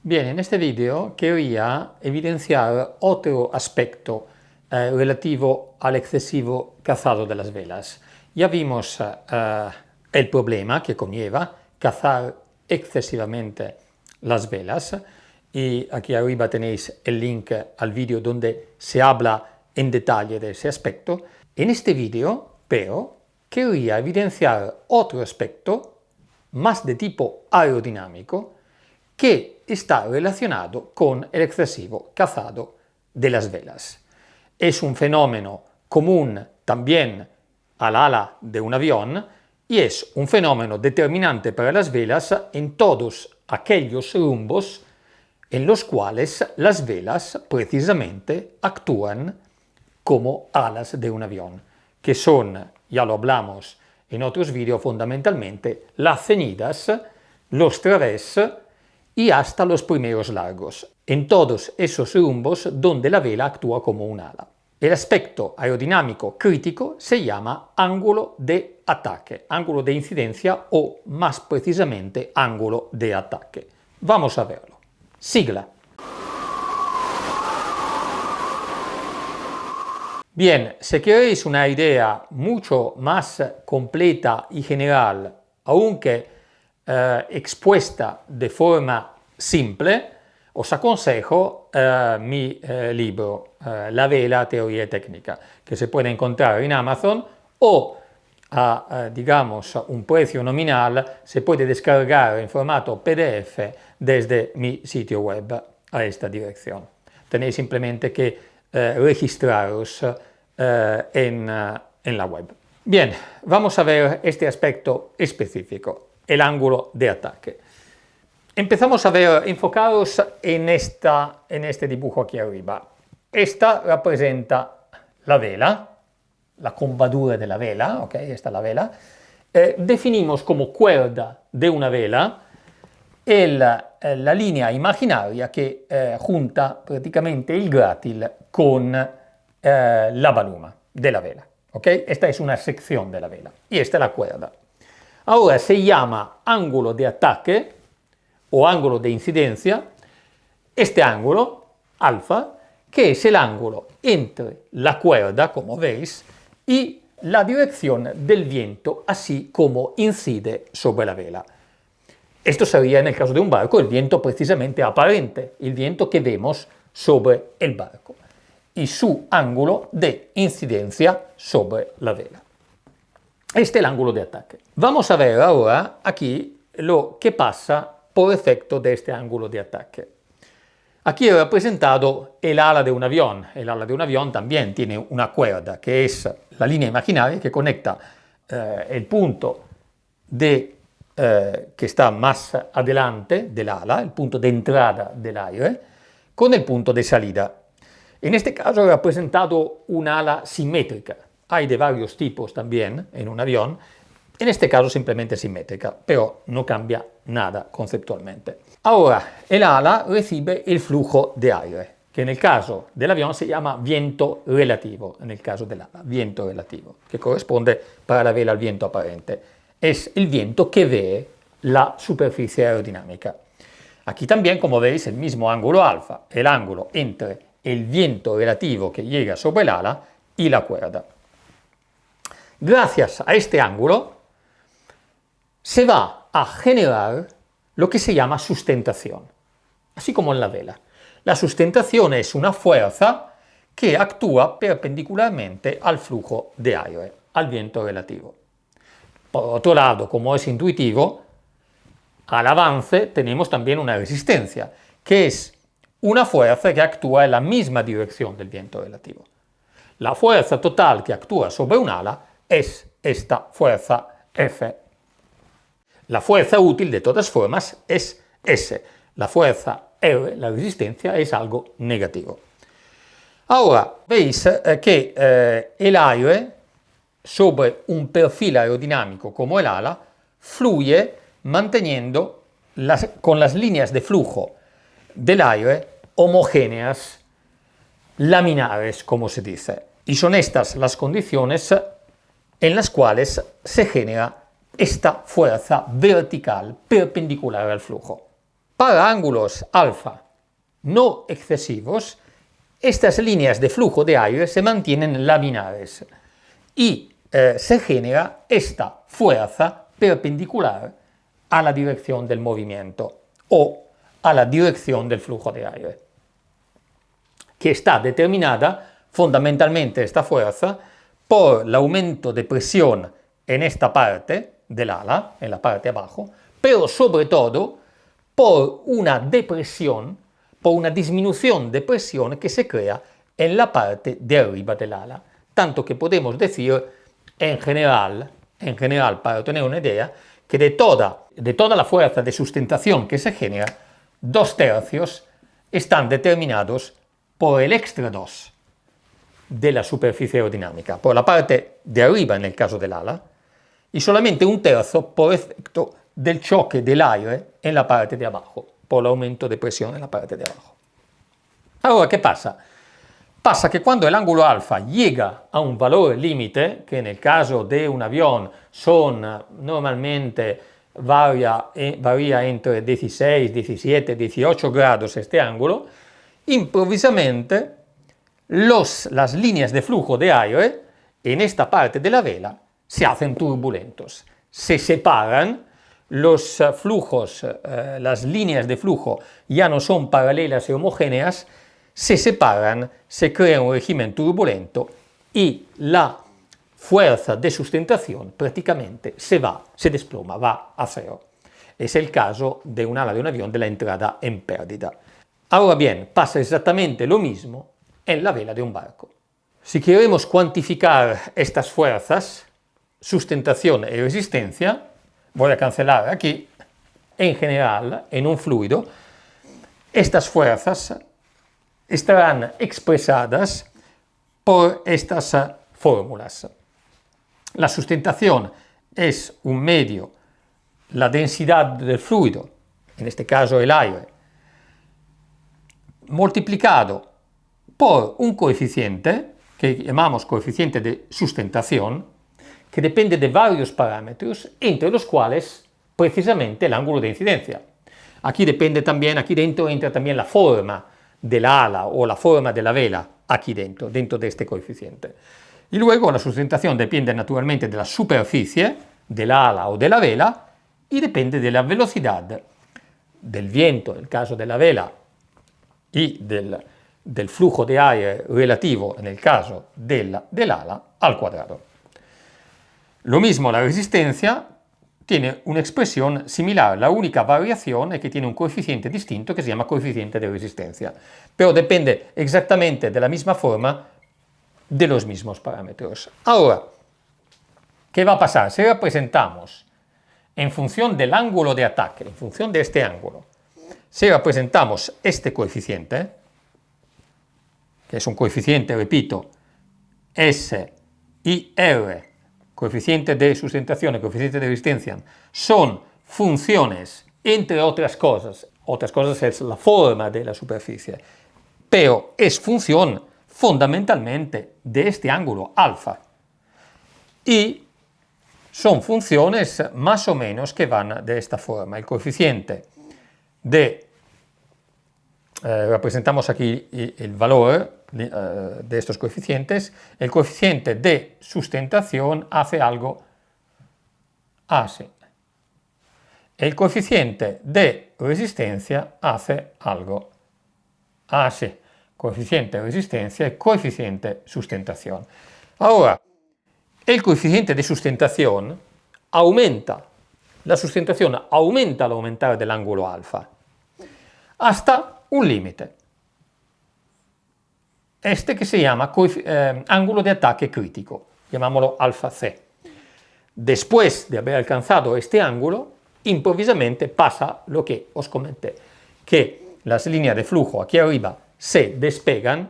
Bien, en este vídeo quería evidenciar otro aspecto relativo al excesivo cazado de las velas. Ya vimos el problema que conlleva cazar excesivamente las velas, y aquí arriba tenéis el link al vídeo donde se habla en detalle de ese aspecto. En este vídeo, pero, quería evidenciar otro aspecto más de tipo aerodinámico que está relacionado con el excesivo cazado de las velas. Es un fenómeno común también al ala de un avión y es un fenómeno determinante para las velas en todos aquellos rumbos en los cuales las velas precisamente actúan como alas de un avión, que son, ya lo hablamos en otros vídeos, fundamentalmente las ceñidas, los través y hasta los primeros largos, en todos esos rumbos donde la vela actúa como un ala. El aspecto aerodinámico crítico se llama ángulo de ataque, ángulo de incidencia o, más precisamente, ángulo de ataque. Vamos a verlo. Sigla. Bien, si queréis una idea mucho más completa y general, aunque expuesta de forma simple, os aconsejo mi libro, La vela, teoría y técnica, que se puede encontrar en Amazon o a, digamos, un precio nominal, se puede descargar en formato PDF desde mi sitio web a esta dirección. Tenéis simplemente que registraros en la web. Bien, vamos a ver este aspecto específico, el ángulo de ataque. Empezamos a ver, enfocados en este dibujo aquí arriba. Esta representa la vela, la combadura de la vela, ¿ok? Esta es la vela. Definimos como cuerda de una vela la línea imaginaria que junta prácticamente el grátil con la baluma de la vela. ¿Okay? Esta es una sección de la vela y esta es la cuerda. Ahora se llama ángulo de ataque o ángulo de incidencia este ángulo, alfa, que es el ángulo entre la cuerda, como veis, y la dirección del viento, así como incide sobre la vela. Esto sería, en el caso de un barco, el viento precisamente aparente, el viento que vemos sobre el barco, y su ángulo de incidencia sobre la vela. Este es el ángulo de ataque. Vamos a ver ahora aquí lo que pasa por efecto de este ángulo de ataque. Aquí he representado el ala de un avión. El ala de un avión también tiene una cuerda, que es la línea imaginaria que conecta el punto que está más adelante del ala, el punto de entrada del aire, con el punto de salida. En este caso he representado una ala simétrica. Hay de varios tipos también en un avión. En este caso simplemente simétrica, pero no cambia nada conceptualmente. Ahora, el ala recibe el flujo de aire, que en el caso del avión se llama viento relativo, en el caso del ala, viento relativo, que corresponde para la vela al viento aparente. Es el viento que ve la superficie aerodinámica. Aquí también, como veis, el mismo ángulo alfa, el ángulo entre el viento relativo que llega sobre el ala y la cuerda. Gracias a este ángulo se va a generar lo que se llama sustentación, así como en la vela. La sustentación es una fuerza que actúa perpendicularmente al flujo de aire, al viento relativo. Por otro lado, como es intuitivo, al avance tenemos también una resistencia, que es una fuerza que actúa en la misma dirección del viento relativo. La fuerza total que actúa sobre un ala es esta fuerza F. La fuerza útil, de todas formas, es S. La fuerza R, la resistencia, es algo negativo. Ahora, veis que el aire sobre un perfil aerodinámico como el ala fluye manteniendo con las líneas de flujo del aire homogéneas, laminares, como se dice. Y son estas las condiciones en las cuales se genera esta fuerza vertical perpendicular al flujo. para ángulos alfa no excesivos, estas líneas de flujo de aire se mantienen laminares y se genera esta fuerza perpendicular a la dirección del movimiento o a la dirección del flujo de aire, que está determinada fundamentalmente esta fuerza por el aumento de presión en esta parte del ala, en la parte de abajo, pero sobre todo por una depresión, por una disminución de presión que se crea en la parte de arriba del ala. Tanto que podemos decir, en general, para tener una idea, que de toda la fuerza de sustentación que se genera, 2/3 están determinados por el extra 2 de la superficie aerodinámica, por la parte de arriba en el caso del ala, y solamente 1/3 por efecto del choque del aire en la parte de abajo, por el aumento de presión en la parte de abajo. Ahora, ¿qué pasa? Pasa que cuando el ángulo alfa llega a un valor límite, que en el caso de un avión normalmente varía entre 16, 17, 18 grados este ángulo, improvvisamente las líneas de flujo de aire en esta parte de la vela se hacen turbulentos, se separan, los flujos, las líneas de flujo ya no son paralelas y homogéneas, se separan, se crea un régimen turbulento y la fuerza de sustentación prácticamente se desploma, va a cero. Es el caso de un ala de un avión de la entrada en pérdida. Ahora bien, pasa exactamente lo mismo en la vela de un barco. Si queremos cuantificar estas fuerzas, sustentación y resistencia, voy a cancelar aquí, en general, en un fluido, estas fuerzas estarán expresadas por estas fórmulas. La sustentación es un medio, la densidad del fluido, en este caso el aire, multiplicado por un coeficiente, que llamamos coeficiente de sustentación, que depende de varios parámetros, entre los cuales precisamente el ángulo de incidencia. Aquí dentro entra también la forma del ala o la forma de la vela, aquí dentro de este coeficiente. Y luego la sustentación depende naturalmente de la superficie del ala o de la vela y depende de la velocidad del viento, en el caso de la vela, y del flujo de aire relativo, en el caso del ala, al cuadrado. Lo mismo la resistencia tiene una expresión similar, la única variación es que tiene un coeficiente distinto que se llama coeficiente de resistencia, pero depende exactamente de la misma forma de los mismos parámetros. Ahora, ¿qué va a pasar? Si representamos en función del ángulo de ataque, en función de este ángulo, si representamos este coeficiente, que es un coeficiente, repito, S y R, coeficiente de sustentación y coeficiente de resistencia, son funciones, entre otras cosas es la forma de la superficie, pero es función fundamentalmente de este ángulo alfa. Y son funciones más o menos que van de esta forma. El coeficiente representamos aquí el valor de estos coeficientes, el coeficiente de sustentación hace algo así. El coeficiente de resistencia hace algo así. Coeficiente de resistencia y coeficiente de sustentación. Ahora, el coeficiente de sustentación aumenta, la sustentación aumenta al aumentar del ángulo alfa, hasta un límite. Este que se llama ángulo de ataque crítico, llamámoslo alfa C. Después de haber alcanzado este ángulo, improvisamente pasa lo que os comenté, que las líneas de flujo aquí arriba se despegan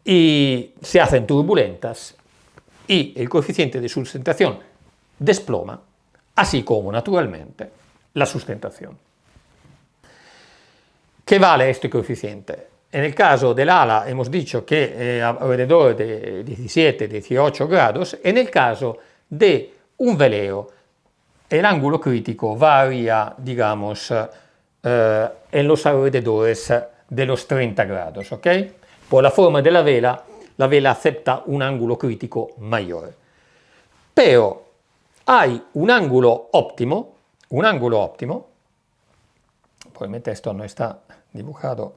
y se hacen turbulentas y el coeficiente de sustentación desploma, así como naturalmente la sustentación. ¿Qué vale este coeficiente? En el caso del ala hemos dicho que alrededor de 17-18 grados, en el caso de un velero el ángulo crítico varía, digamos, en los alrededores de los 30 grados, ¿ok? Por la forma de la vela acepta un ángulo crítico mayor. Pero hay un ángulo óptimo, probablemente esto no está dibujado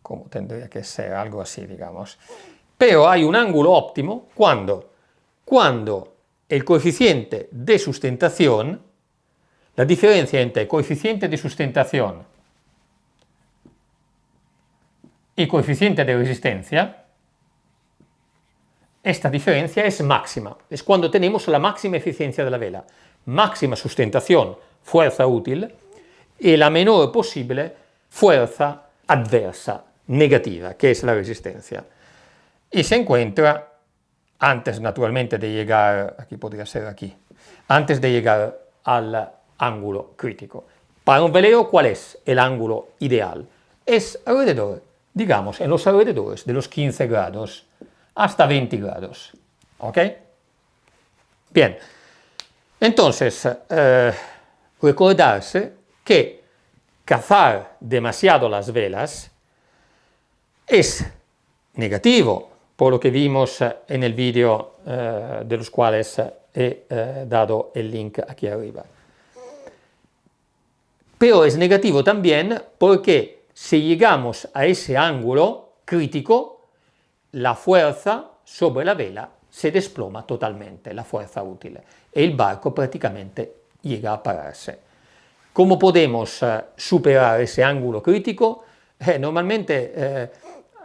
como tendría que ser, algo así, digamos. Pero hay un ángulo óptimo cuando el coeficiente de sustentación, la diferencia entre el coeficiente de sustentación y coeficiente de resistencia, esta diferencia es máxima. Es cuando tenemos la máxima eficiencia de la vela. Máxima sustentación, fuerza útil, y la menor posible fuerza adversa, negativa, que es la resistencia. Y se encuentra antes, naturalmente, de llegar, aquí podría ser aquí, antes de llegar al ángulo crítico. Para un velero, ¿cuál es el ángulo ideal? Es alrededor, digamos, en los alrededores de los 15 grados hasta 20 grados. ¿Ok? Bien. Entonces, recordarse que cazar demasiado las velas es negativo, por lo que vimos en el vídeo de los cuales he dado el link aquí arriba. Pero es negativo también porque si llegamos a ese ángulo crítico, la fuerza sobre la vela se desploma totalmente, la fuerza útil, y el barco prácticamente llega a pararse. ¿Cómo podemos superar ese ángulo crítico? Normalmente,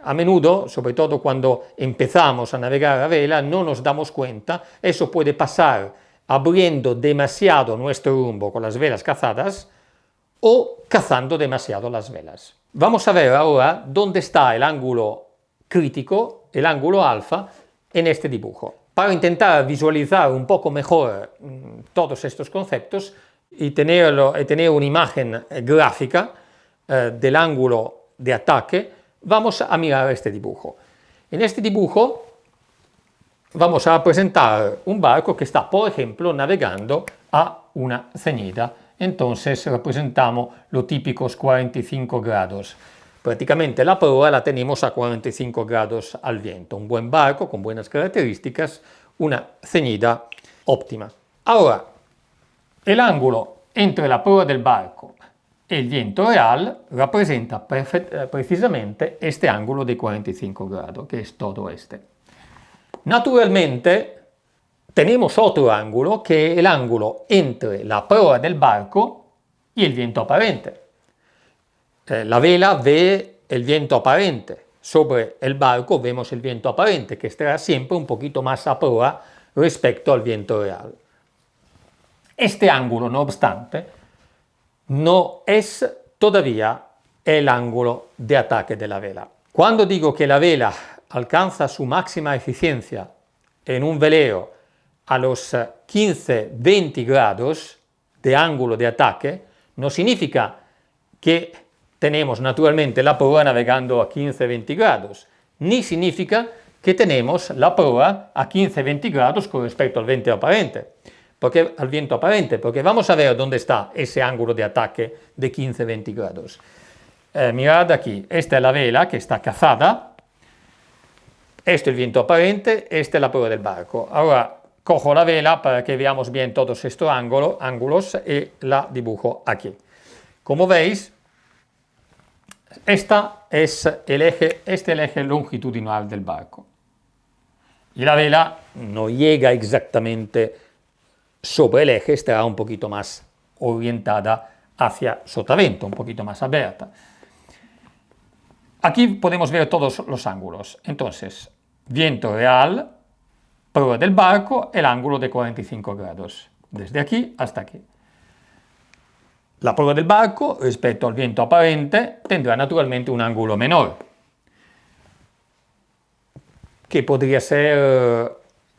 a menudo, sobre todo cuando empezamos a navegar a vela, no nos damos cuenta. Eso puede pasar abriendo demasiado nuestro rumbo con las velas cazadas o cazando demasiado las velas. Vamos a ver ahora dónde está el ángulo crítico, el ángulo alfa, en este dibujo. Para intentar visualizar un poco mejor todos estos conceptos y tener una imagen gráfica del ángulo de ataque, vamos a mirar este dibujo. En este dibujo vamos a presentar un barco que está, por ejemplo, navegando a una ceñida. Entonces representamos los típicos 45 grados. Prácticamente la proa la tenemos a 45 grados al viento. Un buen barco con buenas características, una ceñida óptima. Ahora, el ángulo entre la proa del barco y el viento real representa precisamente este ángulo de 45 grados, que es todo este. Naturalmente, tenemos otro ángulo, que es el ángulo entre la proa del barco y el viento aparente. La vela ve el viento aparente. Sobre el barco vemos el viento aparente, que estará siempre un poquito más a proa respecto al viento real. Este ángulo, no obstante, no es todavía el ángulo de ataque de la vela. Cuando digo que la vela alcanza su máxima eficiencia en un velero a los 15-20 grados de ángulo de ataque, no significa que tenemos naturalmente la proa navegando a 15-20 grados, ni significa que tenemos la proa a 15-20 grados con respecto al viento aparente, porque vamos a ver dónde está ese ángulo de ataque de 15-20 grados. Mirad aquí, esta es la vela que está cazada, este es el viento aparente, esta es la proa del barco. Ahora cojo la vela para que veamos bien todos estos ángulos y la dibujo aquí. Como veis, este es el eje longitudinal del barco. Y la vela no llega exactamente sobre el eje, estará un poquito más orientada hacia sotavento, un poquito más abierta. Aquí podemos ver todos los ángulos. Entonces, viento real, proa del barco, el ángulo de 45 grados, desde aquí hasta aquí. La proa del barco, respecto al viento aparente, tendrá naturalmente un ángulo menor, que podría ser,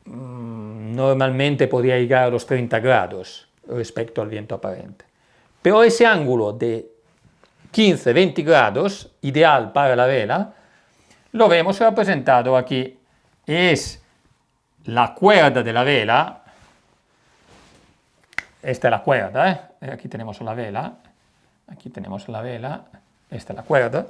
normalmente podría llegar a los 30 grados respecto al viento aparente. Pero ese ángulo de 15-20 grados, ideal para la vela, lo vemos representado aquí. Es la cuerda de la vela, esta es la cuerda, aquí tenemos la vela, esta es la cuerda.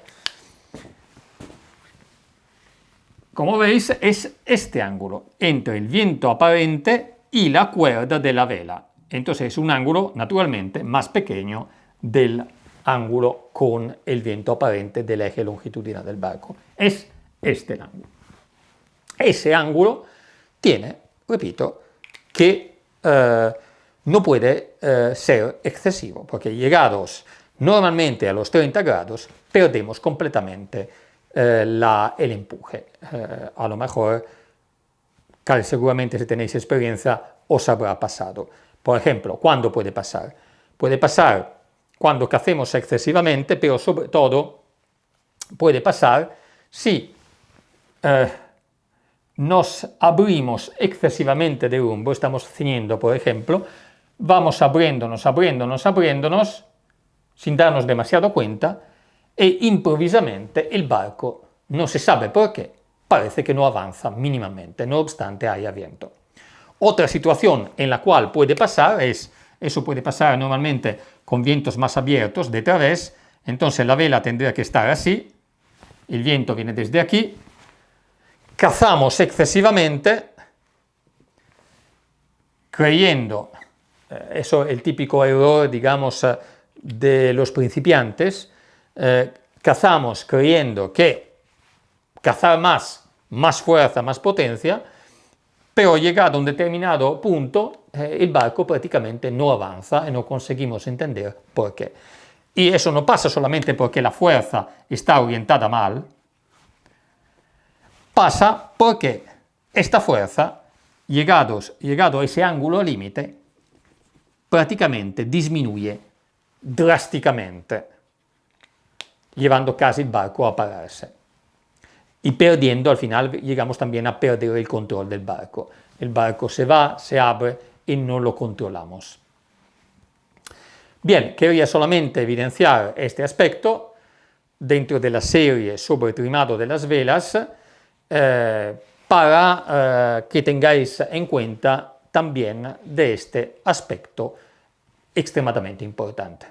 Como veis, es este ángulo entre el viento aparente y la cuerda de la vela. Entonces es un ángulo, naturalmente, más pequeño del ángulo con el viento aparente del eje longitudinal del barco. Es este el ángulo. Ese ángulo tiene, repito, que no puede ser excesivo, porque llegados normalmente a los 30 grados, perdemos completamente el empuje. A lo mejor, seguramente si tenéis experiencia, os habrá pasado. Por ejemplo, ¿cuándo puede pasar? Puede pasar cuando cacemos excesivamente, pero sobre todo puede pasar si nos abrimos excesivamente de rumbo, estamos ciñendo, por ejemplo, vamos abriéndonos, sin darnos demasiado cuenta, e improvisamente el barco, no se sabe por qué, parece que no avanza mínimamente, no obstante haya viento. Otra situación en la cual puede pasar eso puede pasar normalmente con vientos más abiertos de través, entonces la vela tendría que estar así, el viento viene desde aquí, cazamos excesivamente, creyendo, eso es el típico error, digamos, de los principiantes, cazamos creyendo que cazar más fuerza, más potencia, pero llegado a un determinado punto, el barco prácticamente no avanza y no conseguimos entender por qué. Y eso no pasa solamente porque la fuerza está orientada mal, pasa porque esta fuerza, llegado a ese ángulo límite, prácticamente disminuye drásticamente, llevando casi el barco a pararse. Y perdiendo, al final llegamos también a perder el control del barco. El barco se va, se abre y no lo controlamos. Bien, quería solamente evidenciar este aspecto dentro de la serie sobre el trimado de las velas para que tengáis en cuenta también de este aspecto extremadamente importante.